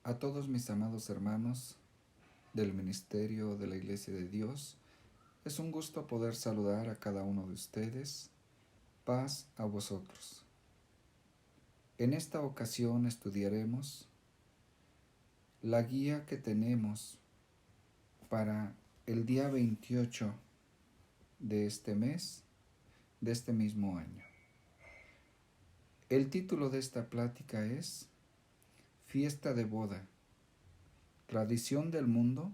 A todos mis amados hermanos del ministerio de la Iglesia de Dios, es un gusto poder saludar a cada uno de ustedes. Paz a vosotros. En esta ocasión estudiaremos la guía que tenemos para el día 28 de este mes, de este mismo año. El título de esta plática es Fiesta de boda, tradición del mundo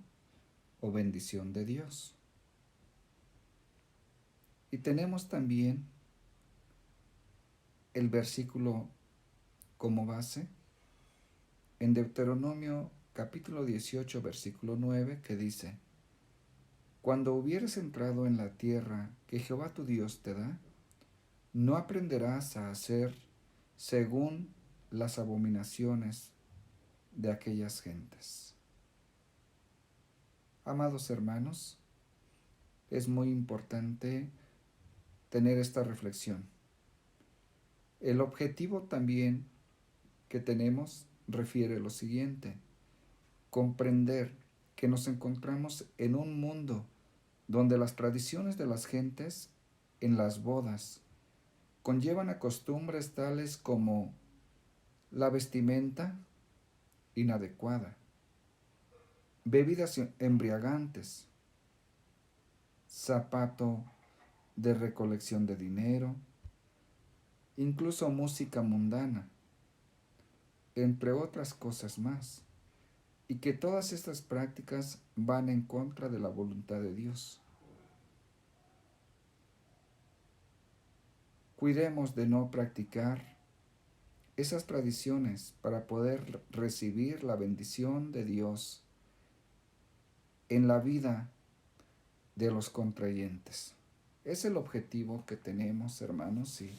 o bendición de Dios. Y tenemos también el versículo como base en Deuteronomio capítulo 18, versículo 9, que dice: Cuando hubieres entrado en la tierra que Jehová tu Dios te da, no aprenderás a hacer según las abominaciones de aquellas gentes. Amados hermanos, es muy importante tener esta reflexión. El objetivo también que tenemos refiere lo siguiente: comprender que nos encontramos en un mundo donde las tradiciones de las gentes en las bodas conllevan a costumbres tales como la vestimenta inadecuada, bebidas embriagantes, zapato de recolección de dinero, incluso música mundana, entre otras cosas más, y que todas estas prácticas van en contra de la voluntad de Dios. Cuidemos de no practicar esas tradiciones para poder recibir la bendición de Dios en la vida de los contrayentes. Es el objetivo que tenemos, hermanos, y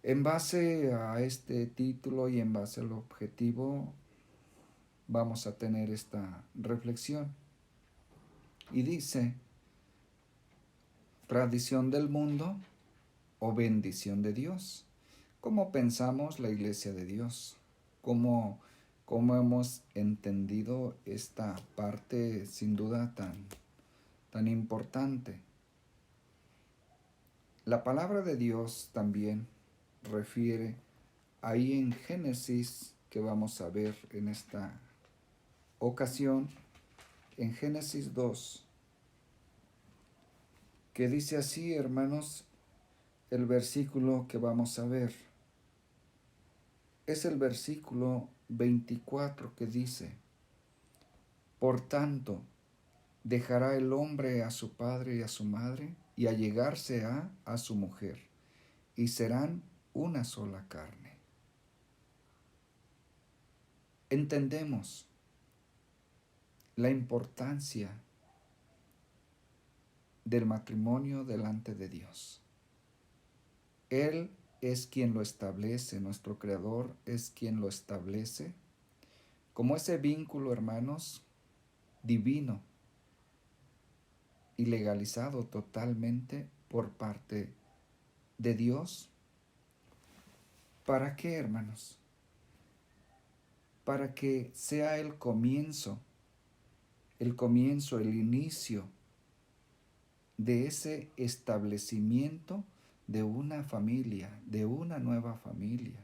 en base a este título y en base al objetivo vamos a tener esta reflexión. Y dice: tradición del mundo o bendición de Dios. ¿Cómo pensamos la Iglesia de Dios? ¿Cómo hemos entendido esta parte sin duda tan importante? La palabra de Dios también refiere ahí en Génesis, que vamos a ver en esta ocasión, en Génesis 2, que dice así, hermanos, el versículo que vamos a ver. Es el versículo 24 que dice: Por tanto, dejará el hombre a su padre y a su madre, y allegarse a su mujer, y serán una sola carne. Entendemos la importancia del matrimonio delante de Dios. Él es quien lo establece, nuestro Creador es quien lo establece como ese vínculo, hermanos, divino y legalizado totalmente por parte de Dios. ¿Para qué, hermanos? Para que sea el comienzo, el inicio de ese establecimiento de una familia, de una nueva familia.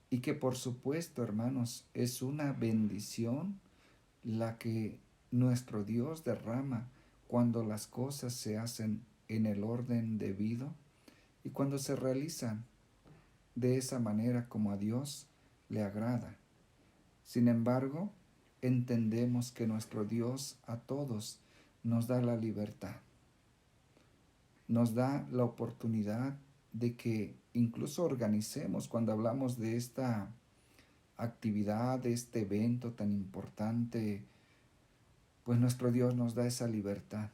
Y que por supuesto, hermanos, es una bendición la que nuestro Dios derrama cuando las cosas se hacen en el orden debido y cuando se realizan de esa manera como a Dios le agrada. Sin embargo, entendemos que nuestro Dios a todos nos da la libertad, nos da la oportunidad de que incluso organicemos, cuando hablamos de esta actividad, de este evento tan importante, pues nuestro Dios nos da esa libertad.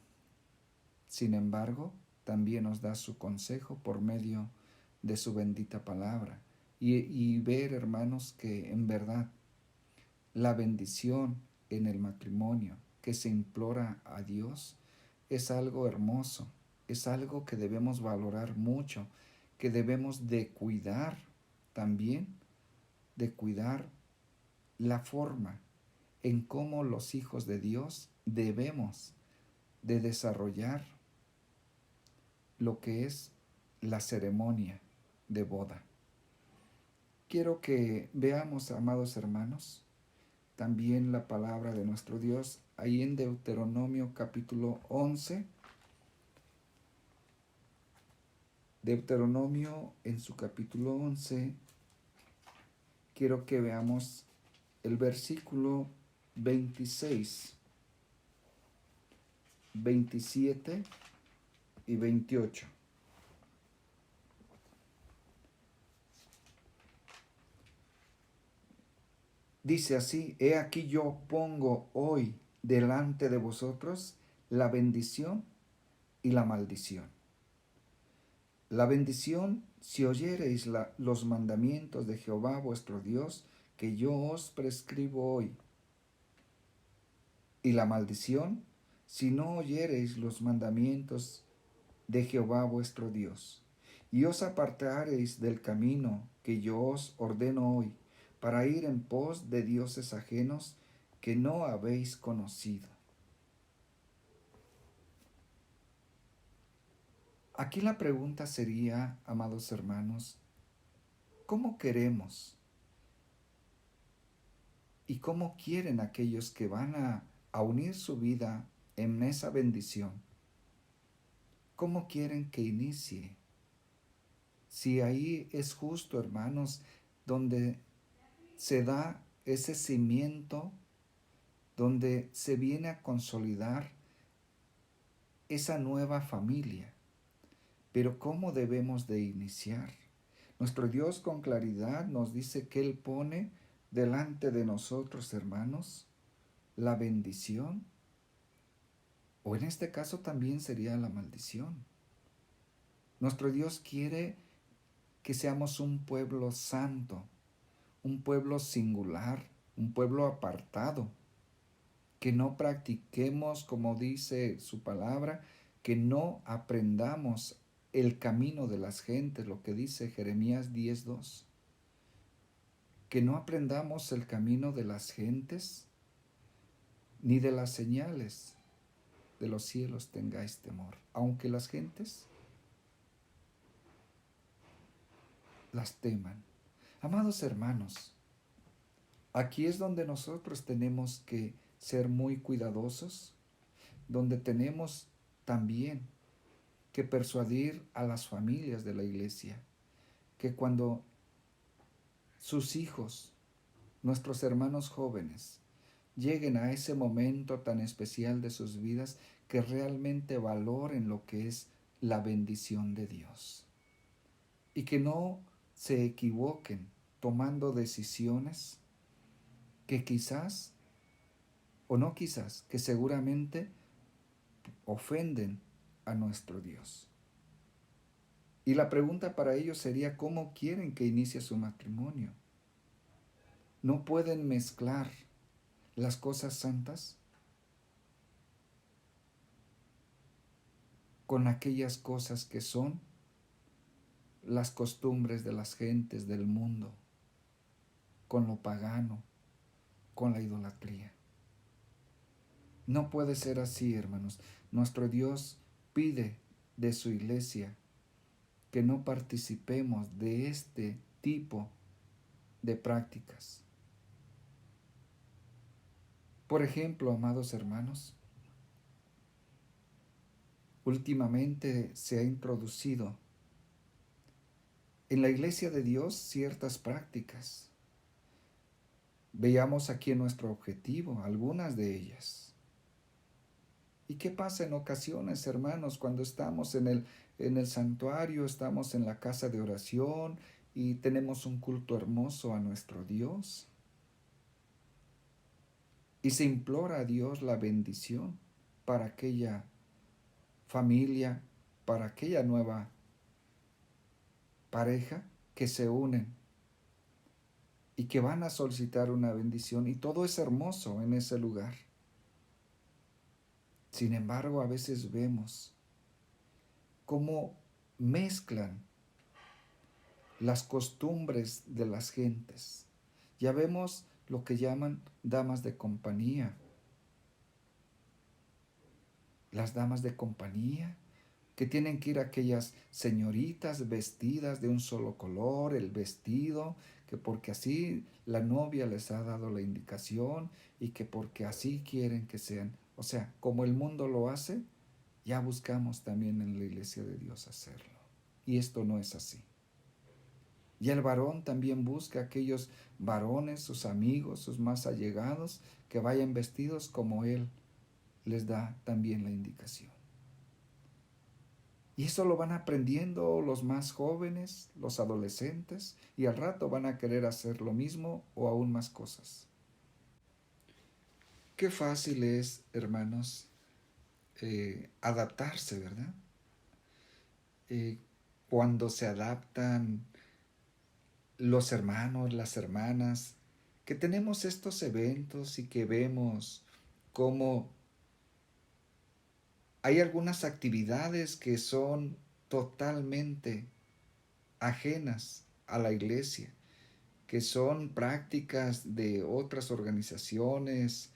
Sin embargo, también nos da su consejo por medio de su bendita palabra. Y ver, hermanos, que en verdad la bendición en el matrimonio que se implora a Dios es algo hermoso, es algo que debemos valorar mucho, que debemos de cuidar también, de cuidar la forma en cómo los hijos de Dios debemos de desarrollar lo que es la ceremonia de boda. Quiero que veamos, amados hermanos, también la palabra de nuestro Dios ahí en Deuteronomio capítulo 11. Deuteronomio en su capítulo 11, quiero que veamos el versículo 26, 27 y 28. Dice así: He aquí yo pongo hoy delante de vosotros la bendición y la maldición. La bendición, si oyereis los mandamientos de Jehová vuestro Dios, que yo os prescribo hoy. Y la maldición, si no oyereis los mandamientos de Jehová vuestro Dios, y os apartareis del camino que yo os ordeno hoy, para ir en pos de dioses ajenos que no habéis conocido. Aquí la pregunta sería, amados hermanos, ¿cómo queremos y cómo quieren aquellos que van a unir su vida en esa bendición? ¿Cómo quieren que inicie? Si ahí es justo, hermanos, donde se da ese cimiento, donde se viene a consolidar esa nueva familia. Pero ¿cómo debemos de iniciar? Nuestro Dios con claridad nos dice que Él pone delante de nosotros, hermanos, la bendición, o en este caso también sería la maldición. Nuestro Dios quiere que seamos un pueblo santo, un pueblo singular, un pueblo apartado, que no practiquemos, como dice su palabra, que no aprendamos el camino de las gentes, lo que dice Jeremías 10:2. Que no aprendamos el camino de las gentes, ni de las señales de los cielos tengáis temor, aunque las gentes las teman. Amados hermanos, aquí es donde nosotros tenemos que ser muy cuidadosos, donde tenemos también que persuadir a las familias de la iglesia que cuando sus hijos, nuestros hermanos jóvenes, lleguen a ese momento tan especial de sus vidas, que realmente valoren lo que es la bendición de Dios y que no se equivoquen tomando decisiones que quizás, o no quizás, que seguramente ofenden a nuestro Dios. Y la pregunta para ellos sería: ¿cómo quieren que inicie su matrimonio? No pueden mezclar las cosas santas con aquellas cosas que son las costumbres de las gentes del mundo, con lo pagano, con la idolatría. No puede ser así, hermanos. Nuestro Dios pide de su iglesia que no participemos de este tipo de prácticas. Por ejemplo, amados hermanos, últimamente se ha introducido en la iglesia de Dios ciertas prácticas. Veamos aquí en nuestro objetivo algunas de ellas. ¿Y qué pasa en ocasiones, hermanos, cuando estamos en el santuario, estamos en la casa de oración y tenemos un culto hermoso a nuestro Dios? Y se implora a Dios la bendición para aquella familia, para aquella nueva pareja que se unen y que van a solicitar una bendición, y todo es hermoso en ese lugar. Sin embargo, a veces vemos cómo mezclan las costumbres de las gentes. Ya vemos lo que llaman damas de compañía. Las damas de compañía que tienen que ir aquellas señoritas vestidas de un solo color, el vestido, que porque así la novia les ha dado la indicación y que porque así quieren que sean. O sea, como el mundo lo hace, ya buscamos también en la iglesia de Dios hacerlo. Y esto no es así. Y el varón también busca a aquellos varones, sus amigos, sus más allegados, que vayan vestidos como él les da también la indicación. Y eso lo van aprendiendo los más jóvenes, los adolescentes, y al rato van a querer hacer lo mismo o aún más cosas. Qué fácil es, hermanos, adaptarse, ¿verdad? Cuando se adaptan los hermanos, las hermanas, que tenemos estos eventos y que vemos cómo hay algunas actividades que son totalmente ajenas a la iglesia, que son prácticas de otras organizaciones,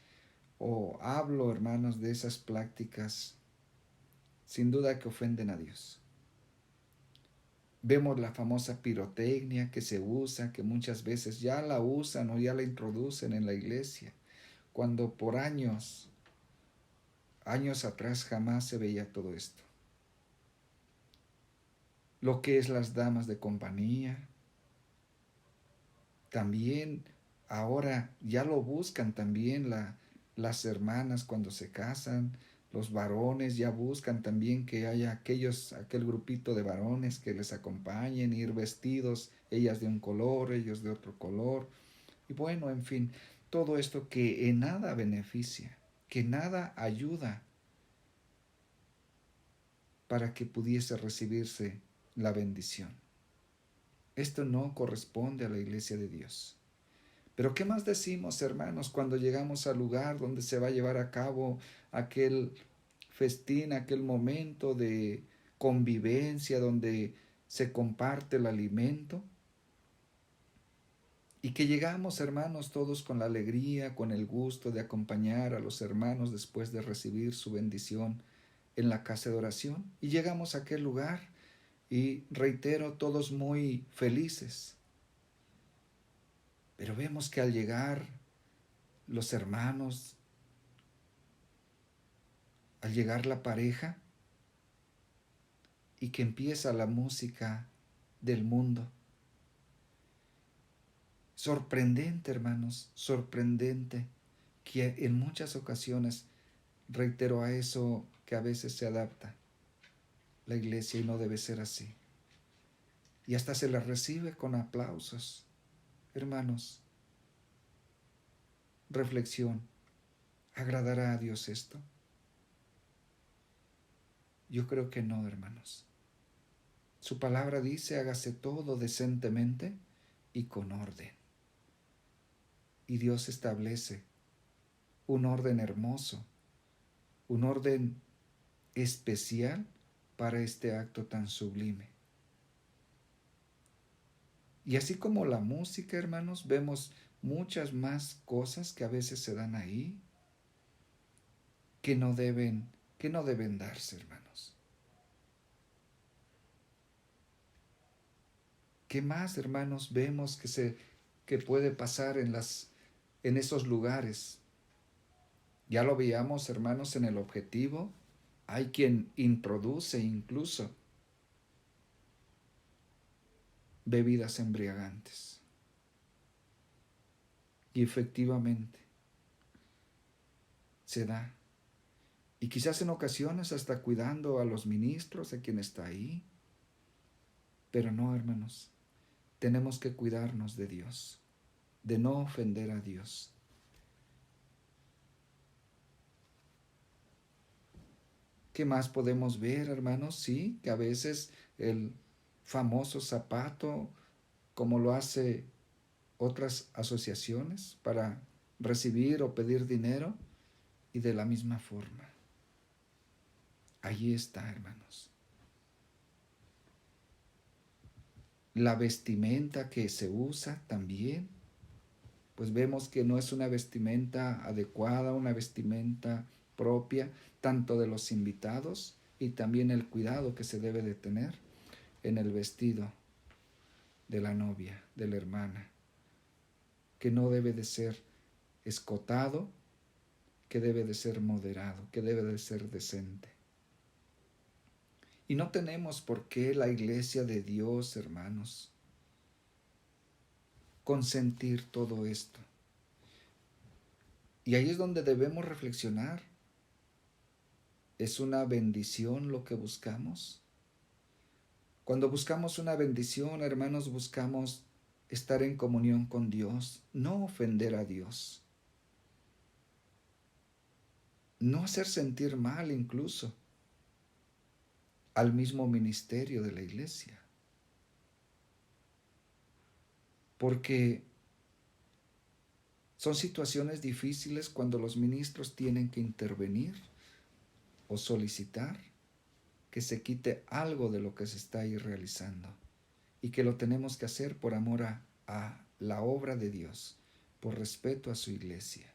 o hablo, hermanos, de esas prácticas, sin duda que ofenden a Dios. Vemos la famosa pirotecnia que se usa, que muchas veces ya la usan o ya la introducen en la iglesia, cuando por años atrás jamás se veía todo esto. Lo que es las damas de compañía, también ahora ya lo buscan también las hermanas cuando se casan, los varones ya buscan también que haya aquel grupito de varones que les acompañen, ir vestidos, ellas de un color, ellos de otro color. Y bueno, en fin, todo esto que en nada beneficia, que nada ayuda para que pudiese recibirse la bendición. Esto no corresponde a la iglesia de Dios. Pero ¿qué más decimos, hermanos, cuando llegamos al lugar donde se va a llevar a cabo aquel festín, aquel momento de convivencia, donde se comparte el alimento? Y que llegamos, hermanos, todos con la alegría, con el gusto de acompañar a los hermanos después de recibir su bendición en la casa de oración. Y llegamos a aquel lugar y, reitero, todos muy felices. Pero vemos que al llegar los hermanos, al llegar la pareja, y que empieza la música del mundo. Sorprendente, hermanos, sorprendente, que en muchas ocasiones, reitero a eso, que a veces se adapta la iglesia y no debe ser así. Y hasta se la recibe con aplausos. Hermanos, reflexión, ¿agradará a Dios esto? Yo creo que no, hermanos. Su palabra dice, hágase todo decentemente y con orden. Y Dios establece un orden hermoso, un orden especial para este acto tan sublime. Y así como la música, hermanos, vemos muchas más cosas que a veces se dan ahí que no deben darse, hermanos. ¿Qué más, hermanos, vemos que puede pasar en esos lugares? Ya lo veíamos, hermanos, en el objetivo. Hay quien introduce incluso bebidas embriagantes. Y efectivamente se da. Y quizás en ocasiones hasta cuidando a los ministros, a quien está ahí. Pero no, hermanos, tenemos que cuidarnos de Dios, de no ofender a Dios. ¿Qué más podemos ver, hermanos? Sí, que a veces el famoso zapato, como lo hace otras asociaciones para recibir o pedir dinero, y de la misma forma. Allí está, hermanos. La vestimenta que se usa también. pues vemos que no es una vestimenta adecuada, una vestimenta propia, tanto de los invitados y también el cuidado que se debe de tener en el vestido de la novia, de la hermana, que no debe de ser escotado, que debe de ser moderado, que debe de ser decente. Y no tenemos por qué la iglesia de Dios, hermanos, consentir todo esto. Y ahí es donde debemos reflexionar. ¿Es una bendición lo que buscamos? Cuando buscamos una bendición, hermanos, buscamos estar en comunión con Dios, no ofender a Dios, no hacer sentir mal incluso al mismo ministerio de la iglesia. Porque son situaciones difíciles cuando los ministros tienen que intervenir o solicitar que se quite algo de lo que se está ahí realizando y que lo tenemos que hacer por amor a la obra de Dios, por respeto a su iglesia.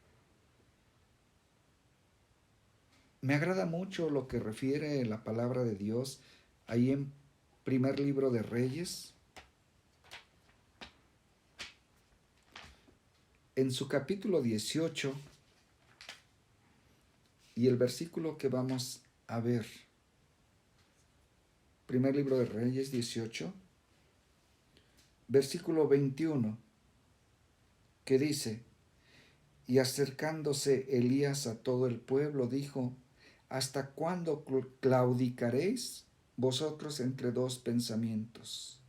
Me agrada mucho lo que refiere la palabra de Dios ahí en primer libro de Reyes, en su capítulo 18 y el versículo que vamos a ver. Primer libro de Reyes 18, versículo 21, que dice: y acercándose Elías a todo el pueblo, dijo: ¿hasta cuándo claudicaréis vosotros entre dos pensamientos?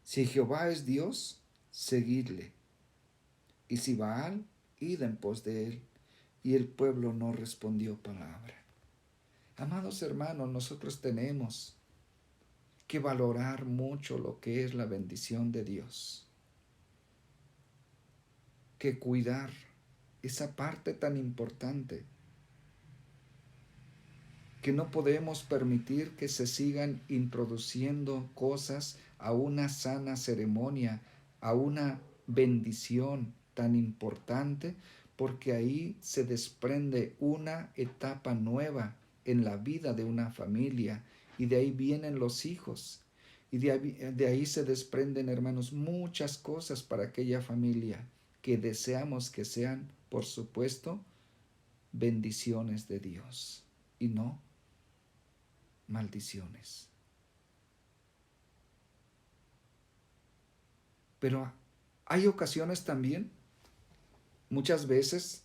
Si Jehová es Dios, seguidle, y si Baal, id en pos de él. Y el pueblo no respondió palabra. Amados hermanos, nosotros tenemos que valorar mucho lo que es la bendición de Dios, que cuidar esa parte tan importante, que no podemos permitir que se sigan introduciendo cosas a una sana ceremonia, a una bendición tan importante, porque ahí se desprende una etapa nueva en la vida de una familia y de ahí vienen los hijos y de ahí se desprenden, hermanos, muchas cosas para aquella familia que deseamos que sean, por supuesto, bendiciones de Dios y no maldiciones. Pero hay ocasiones también, muchas veces,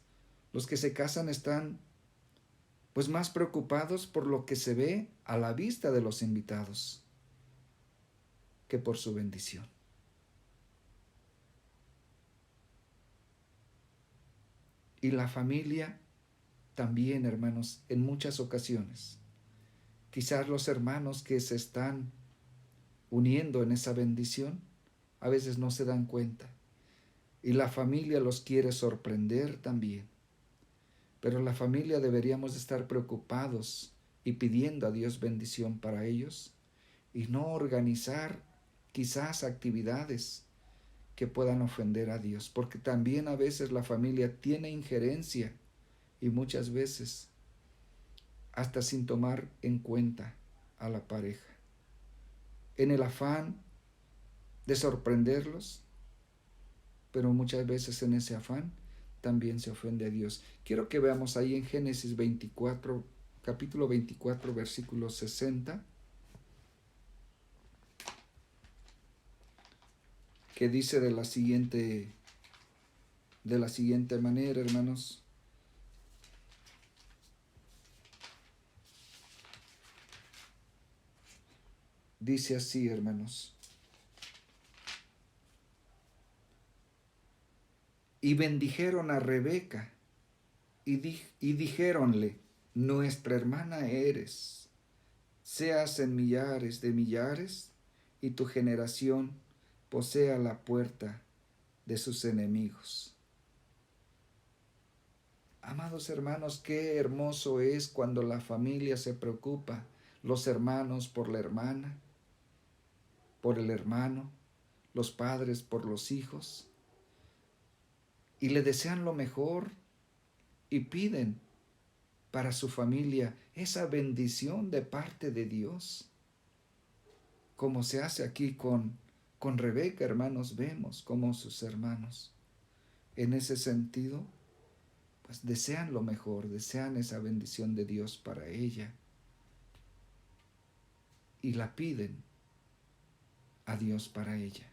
los que se casan están pues más preocupados por lo que se ve a la vista de los invitados que por su bendición. Y la familia también, hermanos, en muchas ocasiones, quizás los hermanos que se están uniendo en esa bendición, a veces no se dan cuenta. Y la familia los quiere sorprender también. Pero la familia deberíamos estar preocupados y pidiendo a Dios bendición para ellos y no organizar quizás actividades que puedan ofender a Dios, porque también a veces la familia tiene injerencia y muchas veces hasta sin tomar en cuenta a la pareja. En el afán de sorprenderlos, pero muchas veces en ese afán también se ofende a Dios. Quiero que veamos ahí en Génesis 24, capítulo 24, versículo 60, que dice de la siguiente manera, hermanos. Dice así, hermanos: y bendijeron a Rebeca y dijéronle: nuestra hermana eres, seas en millares de millares, y tu generación posea la puerta de sus enemigos. Amados hermanos, qué hermoso es cuando la familia se preocupa, los hermanos por la hermana, por el hermano, los padres por los hijos. y le desean lo mejor y piden para su familia esa bendición de parte de Dios. Como se hace aquí con Rebeca, hermanos, vemos cómo sus hermanos, en ese sentido, pues desean lo mejor, desean esa bendición de Dios para ella y la piden a Dios para ella.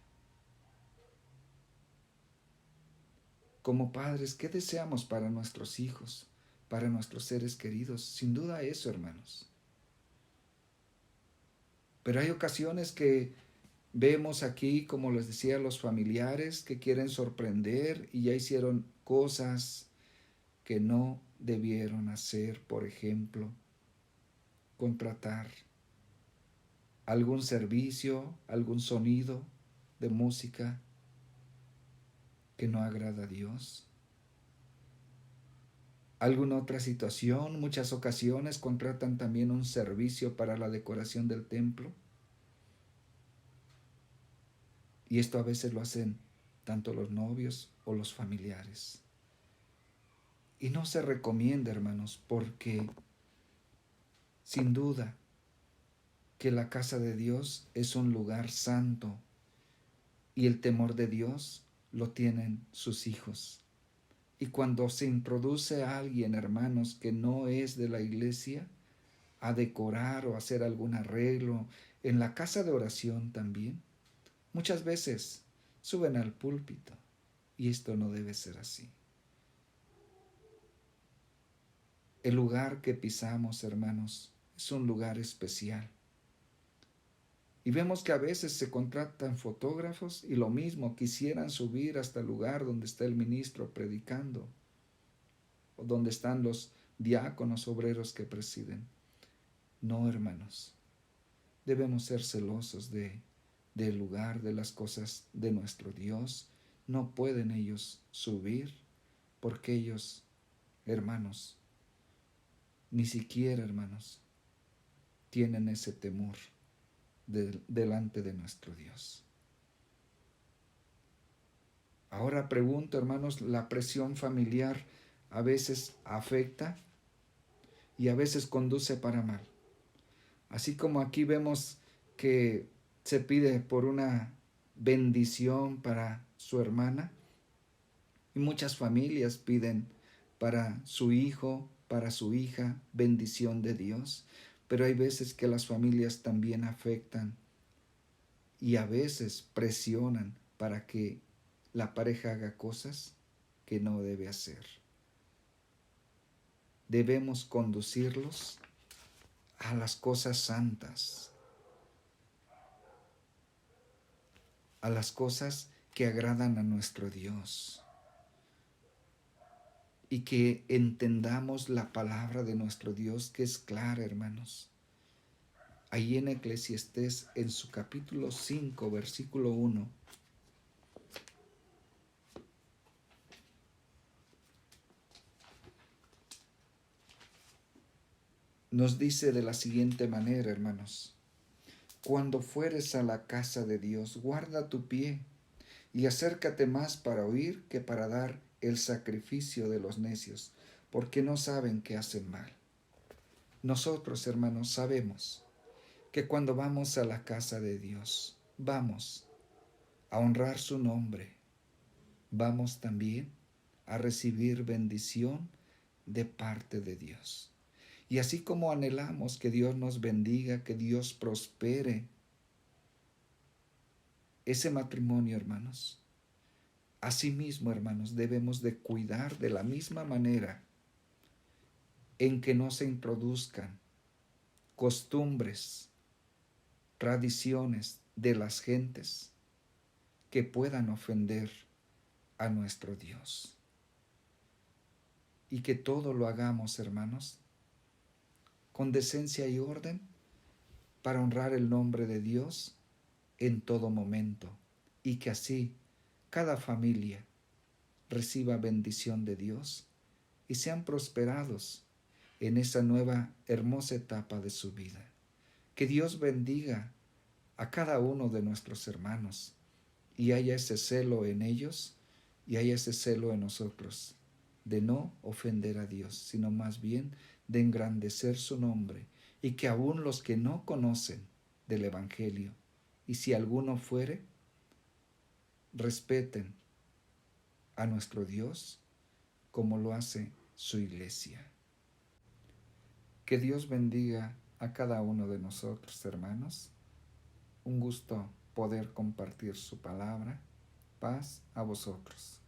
Como padres, ¿qué deseamos para nuestros hijos, para nuestros seres queridos? Sin duda eso, hermanos. Pero hay ocasiones que vemos aquí, como les decía, los familiares que quieren sorprender y ya hicieron cosas que no debieron hacer. Por ejemplo, contratar algún servicio, algún sonido de música que no agrada a Dios. Alguna otra situación, muchas ocasiones contratan también un servicio para la decoración del templo. Y esto a veces lo hacen tanto los novios o los familiares. Y no se recomienda, hermanos, porque sin duda que la casa de Dios es un lugar santo y el temor de Dios lo tienen sus hijos. Y cuando se introduce a alguien, hermanos, que no es de la iglesia, a decorar o hacer algún arreglo, en la casa de oración también, muchas veces suben al púlpito y esto no debe ser así. El lugar que pisamos, hermanos, es un lugar especial. Y vemos que a veces se contratan fotógrafos y lo mismo, quisieran subir hasta el lugar donde está el ministro predicando o donde están los diáconos obreros que presiden. No, hermanos, debemos ser celosos del lugar, de las cosas de nuestro Dios. No pueden ellos subir porque ellos, hermanos, ni siquiera, hermanos, tienen ese temor delante de nuestro Dios. Ahora pregunto, hermanos, la presión familiar a veces afecta y a veces conduce para mal. Así como aquí vemos que se pide por una bendición para su hermana, y muchas familias piden para su hijo, para su hija, bendición de Dios. Pero hay veces que las familias también afectan y a veces presionan para que la pareja haga cosas que no debe hacer. Debemos conducirlos a las cosas santas, a las cosas que agradan a nuestro Dios. Y que entendamos la palabra de nuestro Dios, que es clara, hermanos. Ahí en Eclesiastés, en su capítulo 5, versículo 1, nos dice de la siguiente manera, hermanos: cuando fueres a la casa de Dios, guarda tu pie y acércate más para oír que para dar el sacrificio de los necios, porque no saben que hacen mal. Nosotros, hermanos, sabemos que cuando vamos a la casa de Dios, vamos a honrar su nombre, vamos también a recibir bendición de parte de Dios. Y así como anhelamos que Dios nos bendiga, que Dios prospere ese matrimonio, hermanos, asimismo, hermanos, debemos de cuidar de la misma manera en que no se introduzcan costumbres, tradiciones de las gentes que puedan ofender a nuestro Dios. Y que todo lo hagamos, hermanos, con decencia y orden para honrar el nombre de Dios en todo momento, y que así cada familia reciba bendición de Dios y sean prosperados en esa nueva hermosa etapa de su vida. Que Dios bendiga a cada uno de nuestros hermanos y haya ese celo en ellos y haya ese celo en nosotros de no ofender a Dios, sino más bien de engrandecer su nombre, y que aún los que no conocen del Evangelio, y si alguno fuere, respeten a nuestro Dios como lo hace su iglesia. Que Dios bendiga a cada uno de nosotros, hermanos. Un gusto poder compartir su palabra. Paz a vosotros.